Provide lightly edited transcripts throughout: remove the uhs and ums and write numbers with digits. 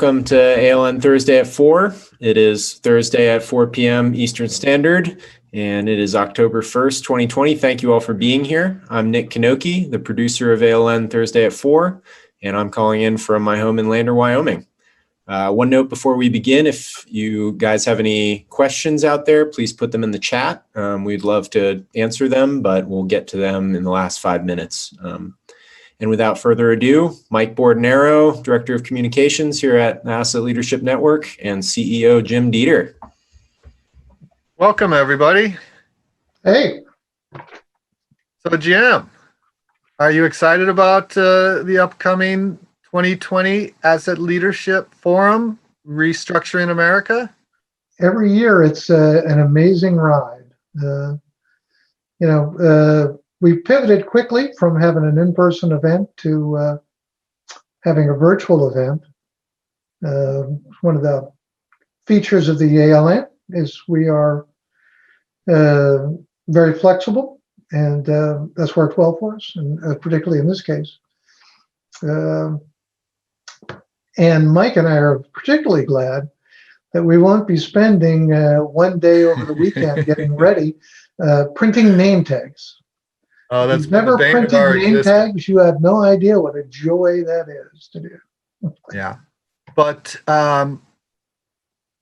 welcome to ALN Thursday at 4. It is Thursday at 4 p.m. Eastern Standard, and it is October 1st, 2020. Thank you all for being here. I'm Nick Kanoki, the producer of ALN Thursday at 4, and I'm calling in from my home in Lander, Wyoming. One note before we begin, if you guys have any questions out there, please put them in the chat. We'd love to answer them, but we'll get to them in the last 5 minutes. And without further ado, Mike Bordenaro, Director of Communications here at Asset Leadership Network, and CEO Jim Dieter. Welcome, everybody. Hey. So, Jim, are you excited about the upcoming 2020 Asset Leadership Forum, Restructuring America? Every year, it's an amazing ride. We pivoted quickly from having an in-person event to having a virtual event. One of the features of the ALN is we are very flexible, and that's worked well for us, and particularly in this case. And Mike and I are particularly glad that we won't be spending one day over the weekend getting ready, printing name tags. Oh, that's You've never printed name tags. You have no idea what a joy that is to do. Yeah, but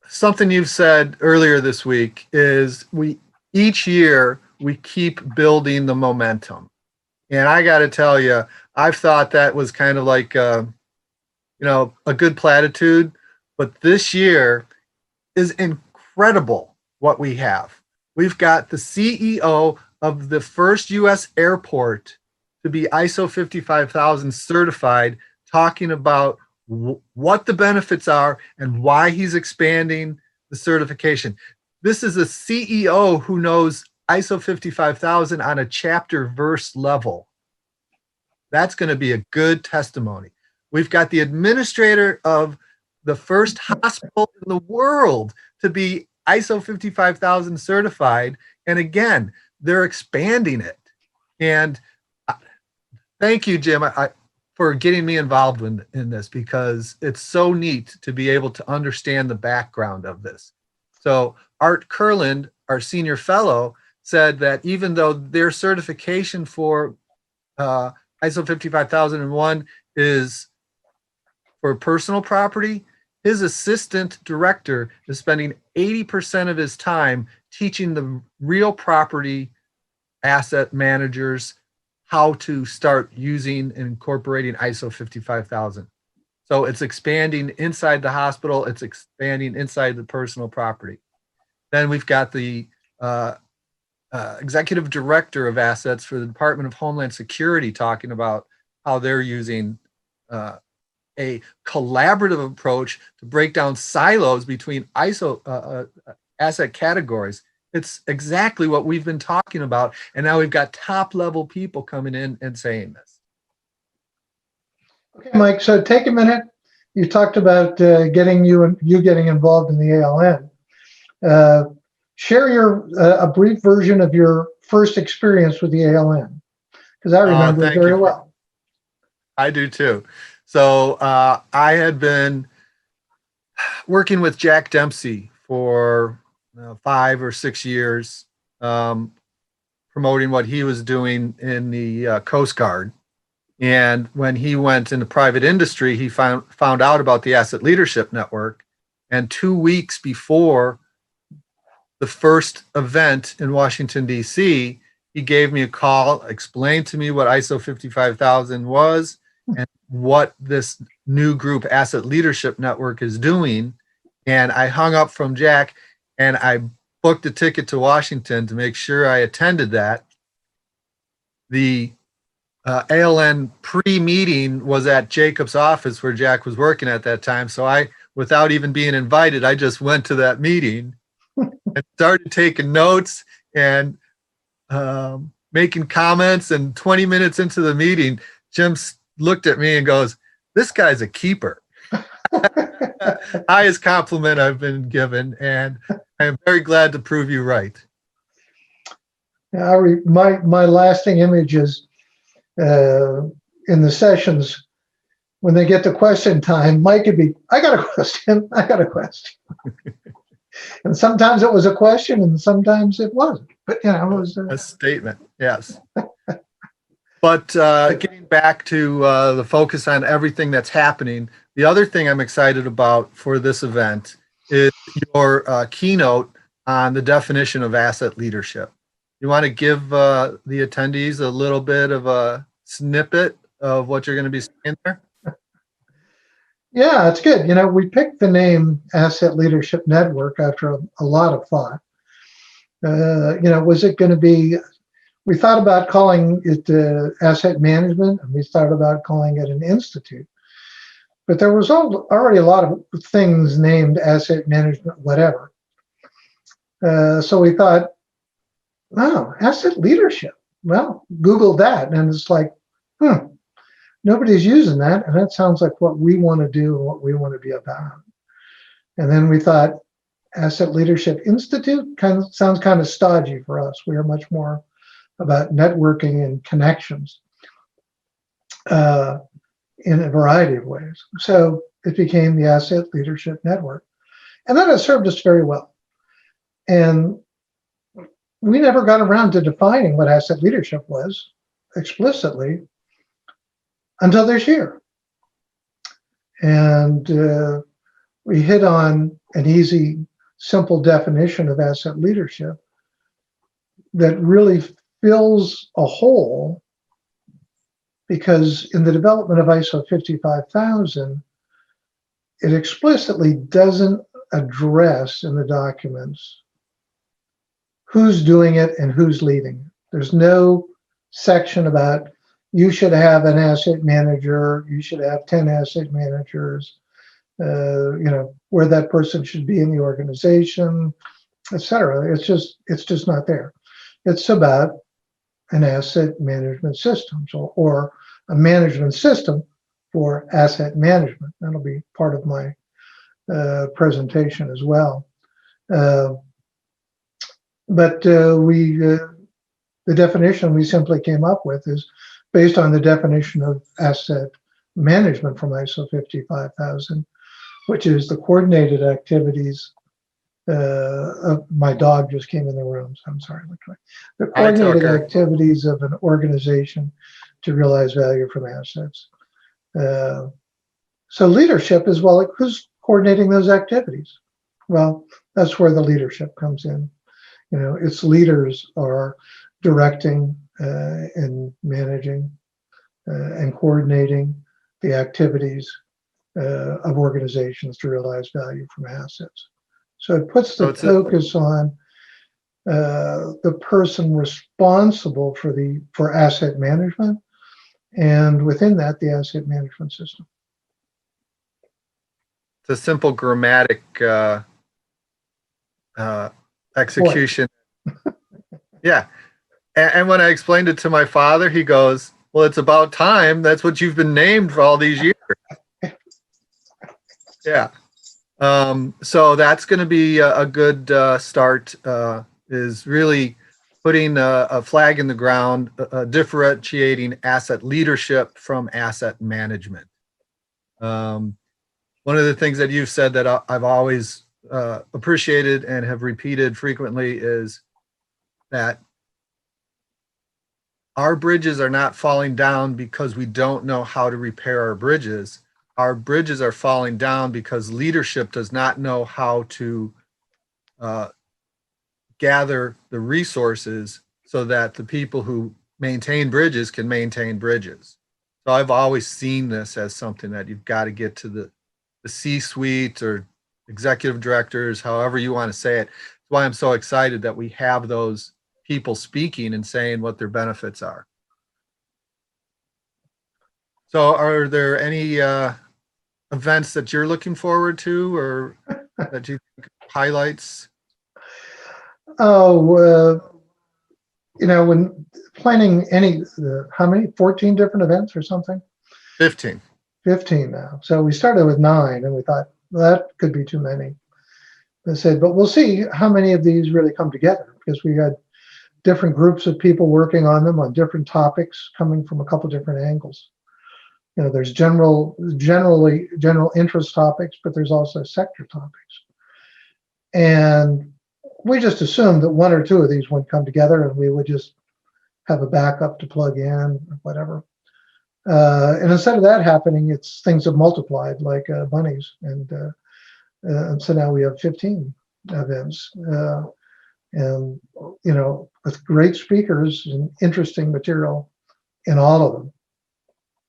something you've said earlier this week is each year we keep building the momentum, and I got to tell you, I've thought that was kind of like a good platitude, but this year is incredible what we have. We've got the CEO of the first U.S. airport to be ISO 55000 certified, talking about what the benefits are and why he's expanding the certification. This is a CEO who knows ISO 55000 on a chapter verse level. That's going to be a good testimony. We've got the administrator of the first hospital in the world to be ISO 55000 certified. And again, they're expanding it. And thank you, Jim, for getting me involved in this, because it's so neat to be able to understand the background of this. So Art Kurland, our senior fellow, said that even though their certification for ISO 55001 is for personal property, his assistant director is spending 80% of his time teaching the real property asset managers how to start using and incorporating ISO 55000. So it's expanding inside the hospital, it's expanding inside the personal property. Then we've got the executive director of assets for the Department of Homeland Security talking about how they're using a collaborative approach to break down silos between ISO asset categories. It's exactly what we've been talking about, and now we've got top-level people coming in and saying this. Okay, Mike. So take a minute. You talked about getting involved in the ALN. Share a brief version of your first experience with the ALN, because I remember it very well. I do too. So I had been working with Jack Dempsey for 5 or 6 years, promoting what he was doing in the Coast Guard. And when he went into private industry, he found out about the Asset Leadership Network. And 2 weeks before the first event in Washington, D.C., he gave me a call, explained to me what ISO 55000 was and what this new group Asset Leadership Network is doing. And I hung up from Jack and I booked a ticket to Washington to make sure I attended that. The ALN pre-meeting was at Jacob's office where Jack was working at that time. So I, without even being invited, I just went to that meeting and started taking notes and making comments. And 20 minutes into the meeting, Jim looked at me and goes, "This guy's a keeper." Highest compliment I've been given, and I am very glad to prove you right. My lasting image is in the sessions when they get to question time, Mike could be, I got a question, I got a question. And sometimes it was a question and sometimes it wasn't. But, you know, it was a statement, yes. But getting back to the focus on everything that's happening, the other thing I'm excited about for this event is your keynote on the definition of asset leadership. You want to give the attendees a little bit of a snippet of what you're going to be saying there? Yeah, it's good. You know, we picked the name Asset Leadership Network after a lot of thought. You know, was it going to be, we thought about calling it asset management, and we thought about calling it an institute. But there was already a lot of things named asset management, whatever. So we thought, oh, asset leadership. Well, Google that, and it's like, nobody's using that, and that sounds like what we want to do and what we want to be about. And then we thought, Asset Leadership Institute sounds kind of stodgy for us. We are much more about networking and connections in a variety of ways. So it became the Asset Leadership Network. And that has served us very well. And we never got around to defining what asset leadership was explicitly until this year. And we hit on an easy, simple definition of asset leadership that really fills a hole, because in the development of ISO 55000, it explicitly doesn't address in the documents who's doing it and who's leading it. There's no section about you should have an asset manager, you should have 10 asset managers, you know, where that person should be in the organization, etc. It's just not there. It's about an asset management system, or a management system for asset management. That'll be part of my presentation as well. But the definition we simply came up with is based on the definition of asset management from ISO 55000, which is the coordinated activities my dog just came in the room, so I'm sorry. The coordinated activities of an organization to realize value from assets. So leadership is, well, who's coordinating those activities? Well, that's where the leadership comes in. You know, its leaders are directing and managing and coordinating the activities of organizations to realize value from assets. So it puts the focus on the person responsible for asset management, and within that, the asset management system. It's a simple grammatic execution. Yeah. And when I explained it to my father, he goes, well, it's about time. That's what you've been named for all these years. Yeah. So that's going to be a good start, is really putting a flag in the ground, differentiating asset leadership from asset management. One of the things that you've said that I've always appreciated and have repeated frequently is that our bridges are not falling down because we don't know how to repair our bridges. Our bridges are falling down because leadership does not know how to gather the resources so that the people who maintain bridges can maintain bridges. So I've always seen this as something that you've got to get to the C-suite or executive directors, however you want to say it. That's why I'm so excited that we have those people speaking and saying what their benefits are. So are there any events that you're looking forward to, or that you think highlights? Oh, you know, when planning how many, 14 different events or something? 15. 15 now. So we started with 9 and we thought, well, that could be too many. I said, but we'll see how many of these really come together, because we had different groups of people working on them on different topics coming from a couple different angles. there's general interest topics, but there's also sector topics. And we just assumed that one or two of these would come together and we would just have a backup to plug in or whatever. And instead of that happening, things have multiplied like bunnies. And so now we have 15 events. And, with great speakers and interesting material in all of them.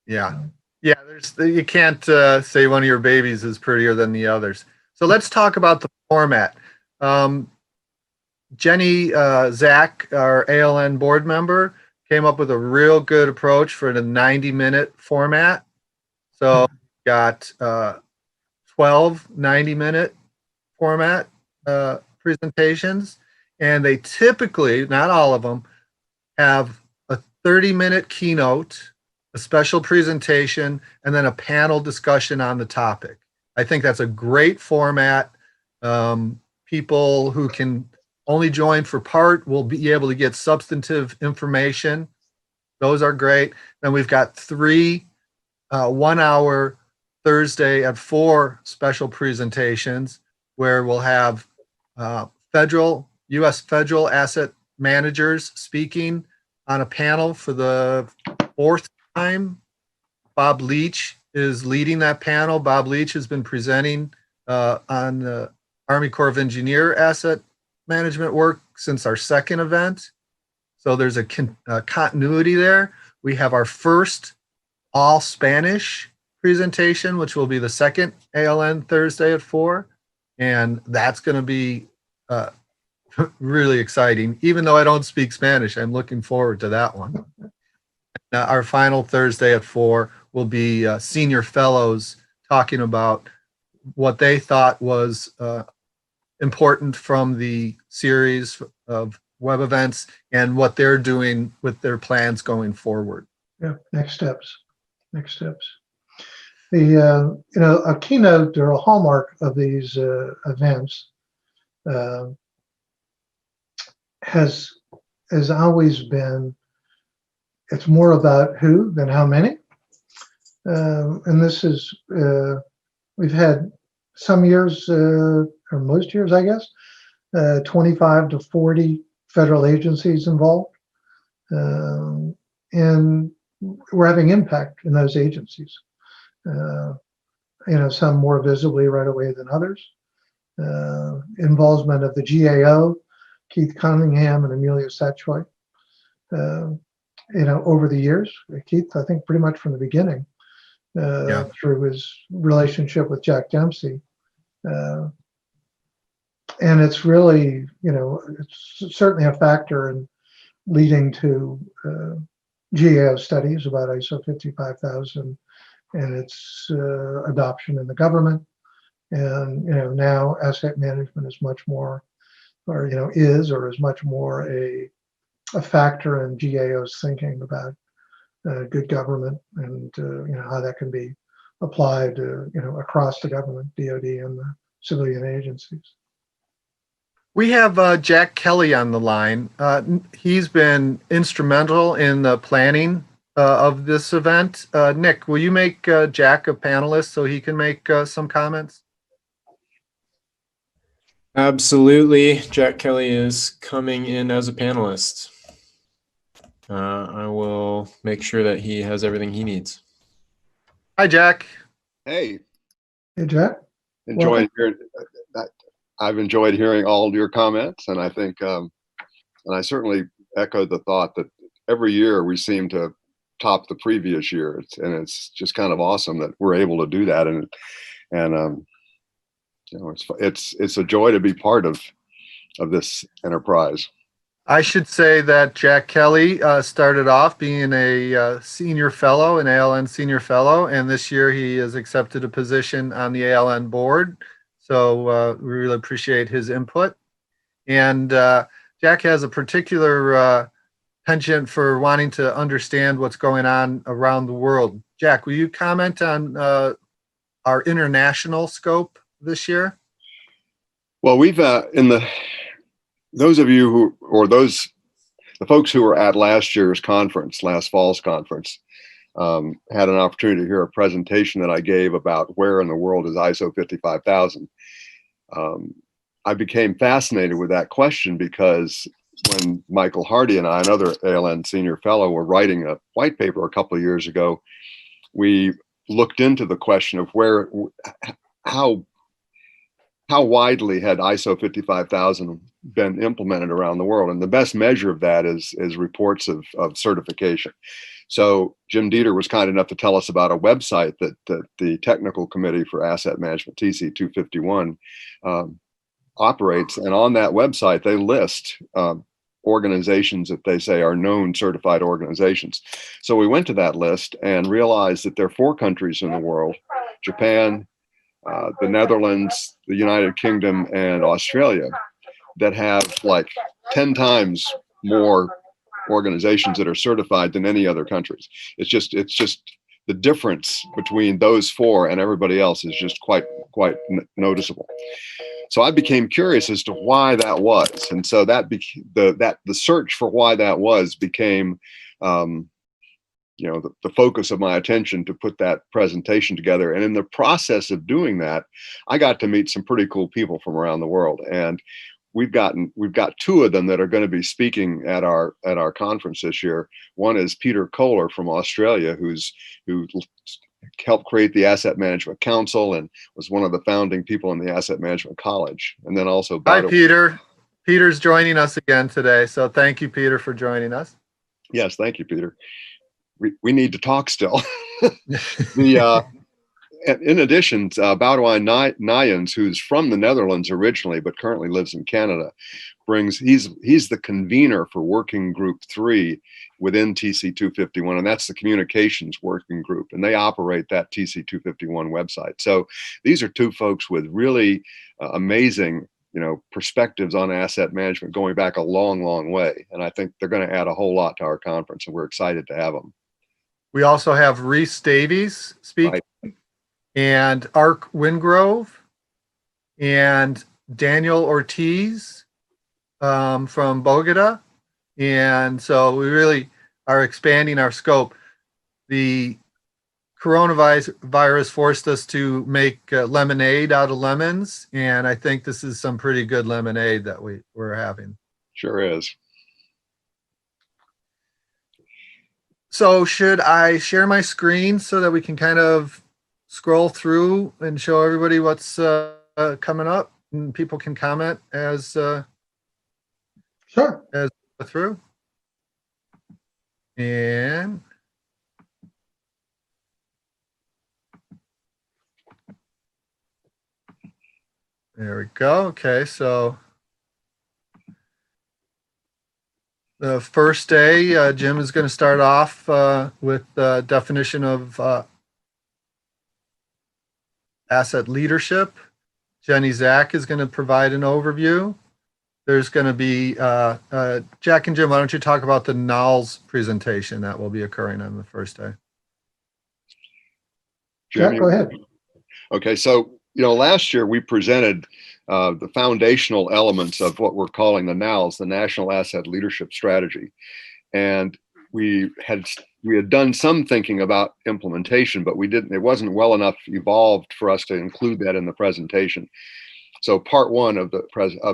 Yeah. Yeah. You can't say one of your babies is prettier than the others. So let's talk about the format. Jenny Zach, our ALN board member, came up with a real good approach for the 90-minute format. So got 12 90-minute format presentations, and they typically, not all of them, have a 30-minute keynote, a special presentation, and then a panel discussion on the topic. I think that's a great format. People who can only join for part will be able to get substantive information. Those are great. Then we've got 3 1-hour Thursday at 4 special presentations where we'll have U.S. federal asset managers speaking on a panel for the 4th time. Bob Leach is leading that panel. Bob Leach has been presenting on the Army Corps of Engineer asset management work since our 2nd event. So there's a continuity there. We have our first all Spanish presentation, which will be the 2nd ALN Thursday at 4. And that's going to be really exciting. Even though I don't speak Spanish, I'm looking forward to that one. Our final Thursday at 4 will be senior fellows talking about what they thought was important from the series of web events and what they're doing with their plans going forward. Yeah, next steps. The a keynote or a hallmark of these events has always been, it's more about who than how many. And this is, we've had some years, or most years, I guess, 25 to 40 federal agencies involved. And we're having impact in those agencies. Some more visibly right away than others. Involvement of the GAO, Keith Cunningham and Amelia Satchoy, over the years. Keith, I think pretty much from the beginning, through his relationship with Jack Dempsey. And it's really, it's certainly a factor in leading to GAO studies about ISO 55000 and its adoption in the government. And, now asset management is much more, or, is much more a factor in GAO's thinking about good government and, how that can be applied, across the government, DoD and the civilian agencies. We have Jack Kelly on the line. He's been instrumental in the planning of this event. Nick, will you make Jack a panelist so he can make some comments? Absolutely. Jack Kelly is coming in as a panelist. I will make sure that he has everything he needs. Hi, Jack. Hey. Hey, Jack. I've enjoyed hearing all your comments, and I think, and I certainly echo the thought that every year we seem to top the previous year, and it's just kind of awesome that we're able to do that, and it's a joy to be part of this enterprise. I should say that Jack Kelly started off being a senior fellow, an ALN senior fellow, and this year he has accepted a position on the ALN board. So we really appreciate his input. And Jack has a particular penchant for wanting to understand what's going on around the world. Jack, will you comment on our international scope this year? Well, we've those of you the folks who were at last fall's conference, had an opportunity to hear a presentation that I gave about where in the world is ISO 55000. I became fascinated with that question because when Michael Hardy and I, another ALN senior fellow, were writing a white paper a couple of years ago, we looked into the question of how widely had ISO 55000 been implemented around the world. And the best measure of that is reports of certification. So Jim Dieter was kind enough to tell us about a website that the Technical Committee for Asset Management, TC 251, operates. And on that website, they list organizations that they say are known certified organizations. So we went to that list and realized that there are 4 countries in the world: Japan, the Netherlands, the United Kingdom, and Australia, that have like 10 times more organizations that are certified than any other countries. It's just the difference between those 4 and everybody else is just quite noticeable. So I became curious as to why that was, and so the search for why that was became the focus of my attention to put that presentation together. And in the process of doing that, I got to meet some pretty cool people from around the world. And we've got 2 of them that are going to be speaking at our conference this year. One is Peter Kohler from Australia, who helped create the Asset Management Council and was one of the founding people in the Asset Management College. And then also Hi, Peter. Peter's joining us again today. So thank you, Peter, for joining us. Yes, thank you, Peter. We need to talk still. In addition, Boudewijn Nijens, who's from the Netherlands originally, but currently lives in Canada, he's the convener for Working Group 3 within TC 251, and that's the communications working group, and they operate that TC 251 website. So these are 2 folks with really amazing perspectives on asset management going back a long, long way. And I think they're going to add a whole lot to our conference, and we're excited to have them. We also have Reese Davies speaking, right, and Ark Wingrove, and Daniel Ortiz from Bogota. And so we really are expanding our scope. The coronavirus forced us to make lemonade out of lemons, and I think this is some pretty good lemonade that we're having. Sure is. So should I share my screen so that we can kind of scroll through and show everybody what's coming up, and people can comment as sure, as we go through? And there we go. Okay, so the first day, Jim is going to start off with the definition of asset leadership. Jenny Zach is going to provide an overview. There's going to be Jack and Jim, why don't you talk about the NALS presentation that will be occurring on the first day? Jack, go ahead. Okay, so last year we presented the foundational elements of what we're calling the NALS, the National Asset Leadership Strategy. And we had done some thinking about implementation, but it wasn't well enough evolved for us to include that in the presentation. So part 1 of the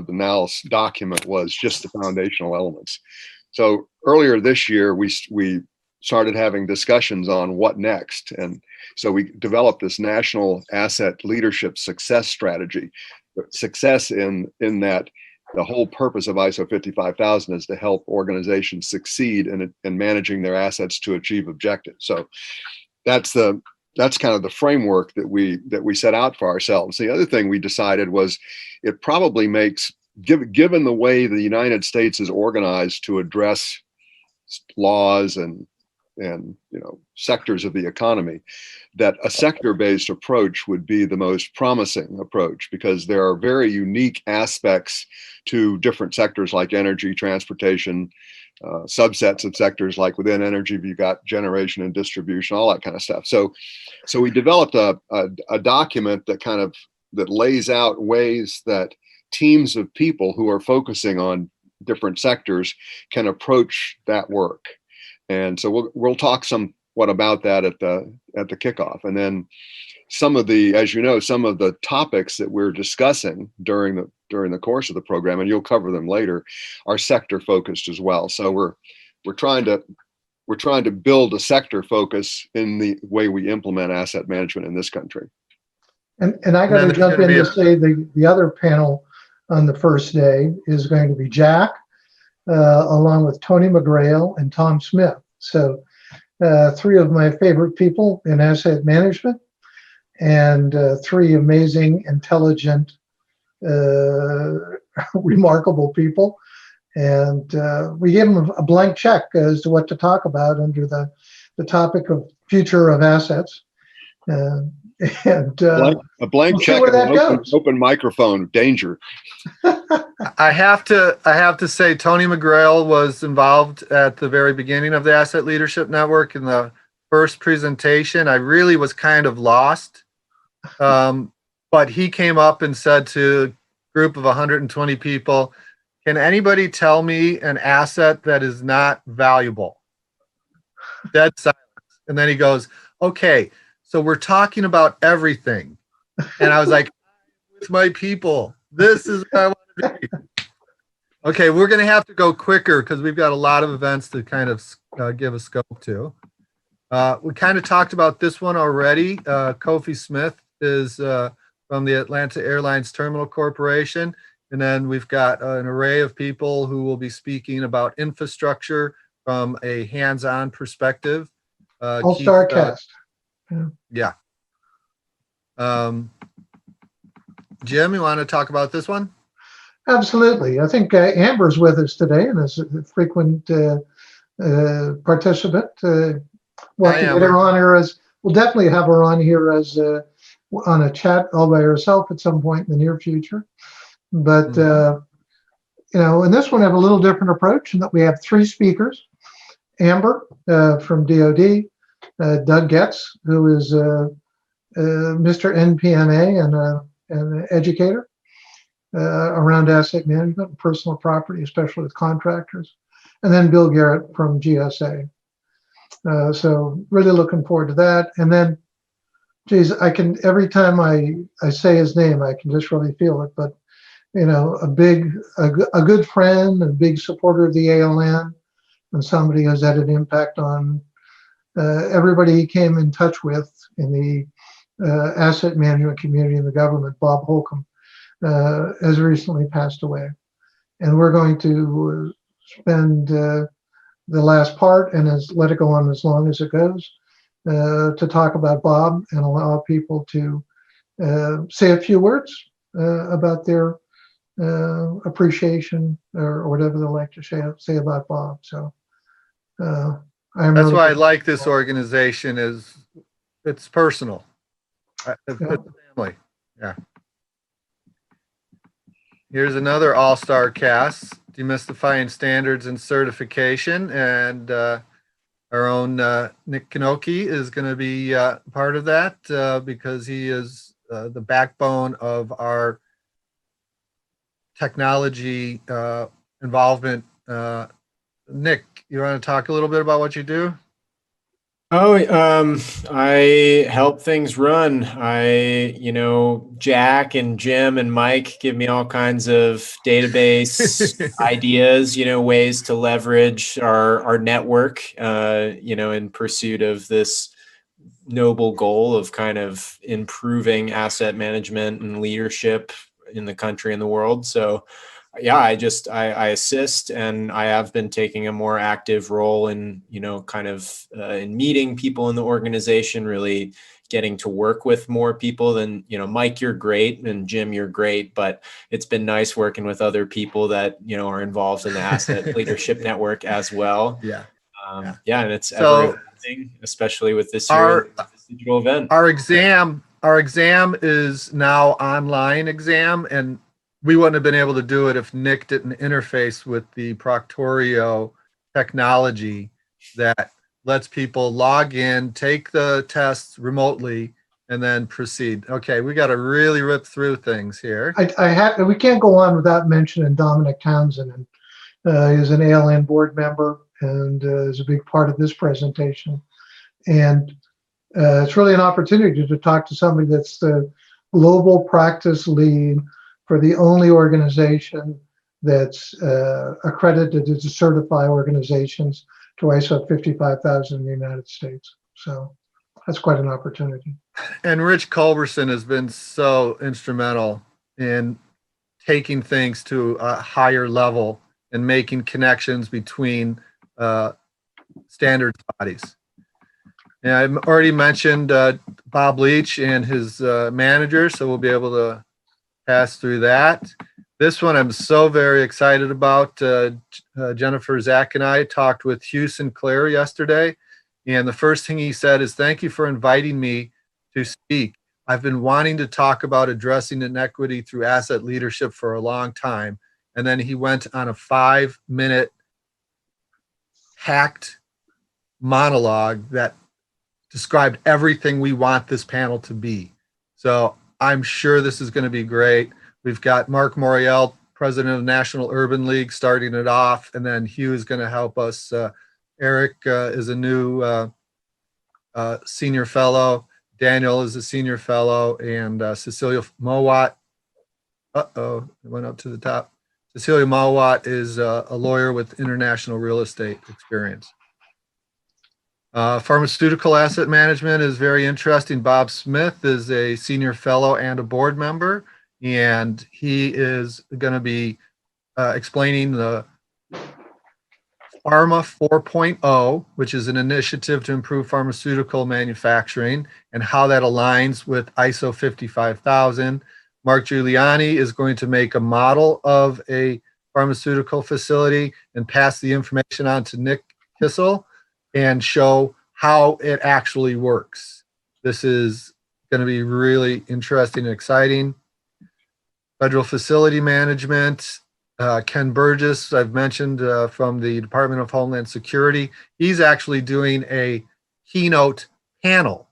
NALS document was just the foundational elements. So earlier this year, we started having discussions on what next. And so we developed this National Asset Leadership Success Strategy. Success in that the whole purpose of ISO 55000 is to help organizations succeed in managing their assets to achieve objectives. So that's kind of the framework that we set out for ourselves. The other thing we decided was it probably makes, given the way the United States is organized to address laws and sectors of the economy, that a sector-based approach would be the most promising approach, because there are very unique aspects to different sectors like energy, transportation, subsets of sectors like within energy, you've got generation and distribution, all that kind of stuff. So we developed a document that lays out ways that teams of people who are focusing on different sectors can approach that work. And so we'll talk some what about that at the kickoff. And then some of the, as you know, some of the topics that we're discussing during the course of the program, and you'll cover them later, are sector focused as well. So we're trying to build a sector focus in the way we implement asset management in this country. And I got to jump in to say the other panel on the first day is going to be Jack, along with Tony McGrail and Tom Smith. So three of my favorite people in asset management, and three amazing, intelligent, remarkable people. And we gave them a blank check as to what to talk about under the topic of future of assets. A blank check and an open microphone, danger. I have to say Tony McGrail was involved at the very beginning of the Asset Leadership Network. In the first presentation, I really was kind of lost. But he came up and said to a group of 120 people, "Can anybody tell me an asset that is not valuable?" Dead silence. And then he goes, "Okay, so we're talking about everything." And I was like, "With my people, this is what I want to be." Okay, we're going to have to go quicker because we've got a lot of events to kind of give a scope to. We kind of talked about this one already. Kofi Smith is from the Atlanta Airlines Terminal Corporation. And then we've got an array of people who will be speaking about infrastructure from a hands-on perspective. All-star cast. Yeah. Jim, you want to talk about this one? Absolutely. I think Amber's with us today and is a frequent participant. We'll have to get her on here we'll definitely have her on here as on a chat all by herself at some point in the near future. But, in this one, I have a little different approach in that we have three speakers. Amber from DOD, Doug Getz, who is Mr. NPNA and an educator around asset management and personal property, especially with contractors, and then Bill Garrett from GSA. So really looking forward to that. And then, geez, every time I say his name, I can just really feel it. But a good friend and big supporter of the ALN, and somebody who's had an impact on everybody he came in touch with in the asset management community in the government. Bob Holcomb has recently passed away. And we're going to spend the last part, and let it go on as long as it goes, to talk about Bob and allow people to say a few words about their appreciation or whatever they like to say about Bob. So that's really why I like this organization. Is it's personal. It's family. Yeah. Here's another all-star cast, demystifying standards and certification, and our own Nick Kanoki is going to be part of that because he is the backbone of our technology involvement. Nick, you want to talk a little bit about what you do? Oh, I help things run. Jack and Jim and Mike give me all kinds of database ideas, ways to leverage our network, in pursuit of this noble goal of kind of improving asset management and leadership in the country and the world. So yeah, I assist, and I have been taking a more active role in, in meeting people in the organization, really getting to work with more people than, Mike, you're great, and Jim, you're great, but it's been nice working with other people that, are involved in the Asset Leadership Network as well. Yeah. And it's everything, especially with this year, this digital event. Our exam is now online exam, and we wouldn't have been able to do it if Nick didn't interface with the Proctorio technology that lets people log in, take the tests remotely, and then proceed. Okay, we got to really rip through things here. We can't go on without mentioning Dominic Townsend. And he's an ALN board member and is a big part of this presentation. And it's really an opportunity to talk to somebody that's the global practice lead for the only organization that's accredited to certify organizations to ISO 55000 in the United States. So that's quite an opportunity. And Rich Culberson has been so instrumental in taking things to a higher level and making connections between standards bodies. And I've already mentioned Bob Leach and his manager, so we'll be able to pass through that. This one I'm so very excited about. Jennifer, Zach, and I talked with Hugh Sinclair yesterday, and the first thing he said is, "Thank you for inviting me to speak. I've been wanting to talk about addressing inequity through asset leadership for a long time." And then he went on a 5-minute hacked monologue that described everything we want this panel to be. So I'm sure this is going to be great. We've got Mark Moriel, president of National Urban League, starting it off, and then Hugh is going to help us. Eric is a new senior fellow. Daniel is a senior fellow, and Cecilia Mowat. It went up to the top. Cecilia Mowat is a lawyer with international real estate experience. Pharmaceutical asset management is very interesting. Bob Smith is a senior fellow and a board member, and he is going to be explaining the Pharma 4.0, which is an initiative to improve pharmaceutical manufacturing and how that aligns with ISO 55000. Mark Giuliani is going to make a model of a pharmaceutical facility and pass the information on to Nick Kissel and show how it actually works. This is going to be really interesting and exciting. Federal facility management, Ken Burgess, I've mentioned from the Department of Homeland Security. He's actually doing a keynote panel.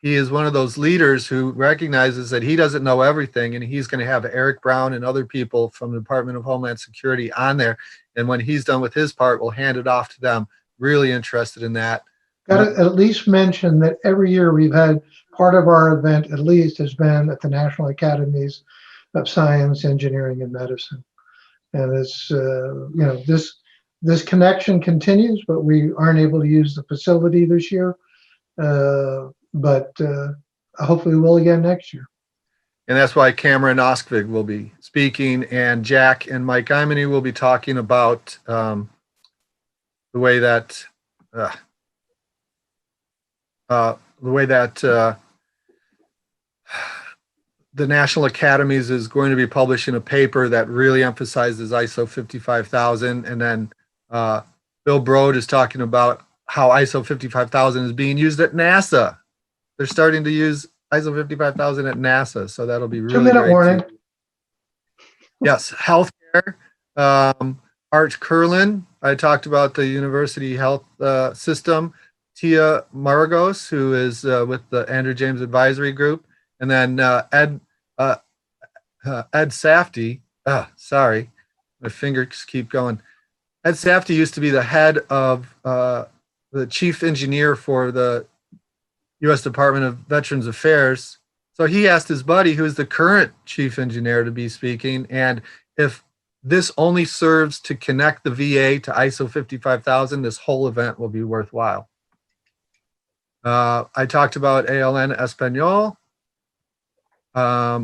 He is one of those leaders who recognizes that he doesn't know everything, and he's going to have Eric Brown and other people from the Department of Homeland Security on there. And when he's done with his part, we'll hand it off to them. Really interested in that. Got to at least mention that every year we've had part of our event, at least, has been at the National Academies of Science, Engineering, and Medicine. And it's, this connection continues, but we aren't able to use the facility this year. But hopefully we will again next year. And that's why Cameron Oskvig will be speaking, and Jack and Mike Imony will be talking about the way that the National Academies is going to be publishing a paper that really emphasizes ISO 55000. And then Bill Broad is talking about how ISO 55000 is being used at NASA. They're starting to use ISO 55000 at NASA. So that'll be really 2-minute great warning. too. Yes, healthcare. Art Curlin, I talked about the university health system. Tia Margos, who is with the Andrew James Advisory Group. And then Ed Safdie, sorry, my fingers keep going. Ed Safdie used to be the head of the chief engineer for the U.S. Department of Veterans Affairs. So he asked his buddy, who's the current chief engineer, to be speaking. And if this only serves to connect the VA to ISO 55000, this whole event will be worthwhile. I talked about ALN Espanol.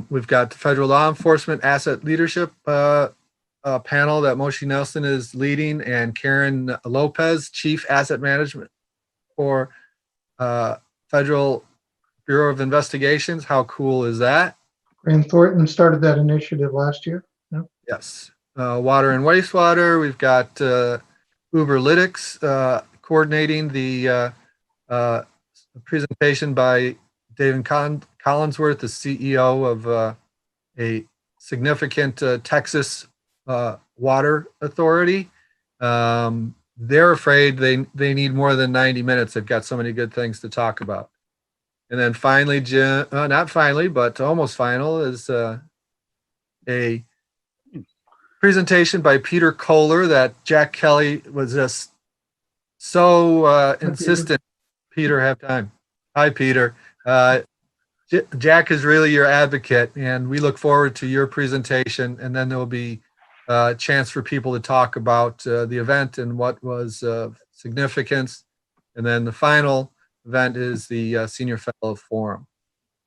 We've got the Federal Law Enforcement Asset Leadership panel that Moshe Nelson is leading, and Karen Lopez, Chief Asset Management for Federal Bureau of Investigations. How cool is that? Graham Thornton started that initiative last year. Yeah. Yes. Water and wastewater. We've got Uberlytics coordinating the presentation by David Collinsworth, the CEO of a significant Texas water authority. They're afraid they need more than 90 minutes. They've got so many good things to talk about. And then finally, not finally, but almost final, is a presentation by Peter Kohler that Jack Kelly was just so insistent. Peter have time. Hi, Peter. Jack is really your advocate, and we look forward to your presentation, and then there will be a chance for people to talk about the event and what was significance. And then the final event is the Senior Fellow Forum.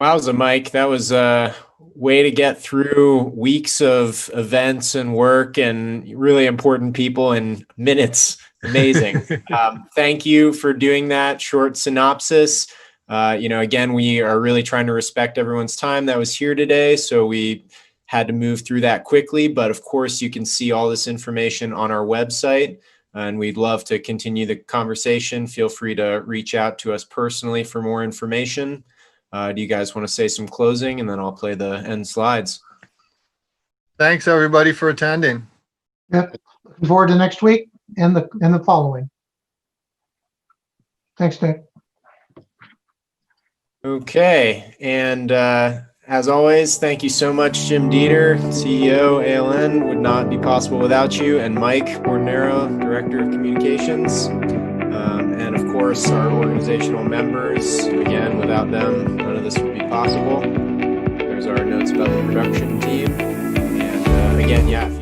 Wowza, Mike. That was a way to get through weeks of events and work and really important people in minutes. Amazing. Thank you for doing that short synopsis. Again, we are really trying to respect everyone's time that was here today. So we had to move through that quickly. But of course, you can see all this information on our website. And we'd love to continue the conversation. Feel free to reach out to us personally for more information. Do you guys want to say some closing, and then I'll play the end slides? Thanks, everybody, for attending. Yep. Looking forward to next week and the following. Thanks, Nick. Okay, and as always, thank you so much, Jim Dieter, CEO, ALN. Would not be possible without you, and Mike Bornero, Director of Communications. And of course, our organizational members. Again, without them, none of this would be possible. There's our notes about the production team. And again, yeah, if you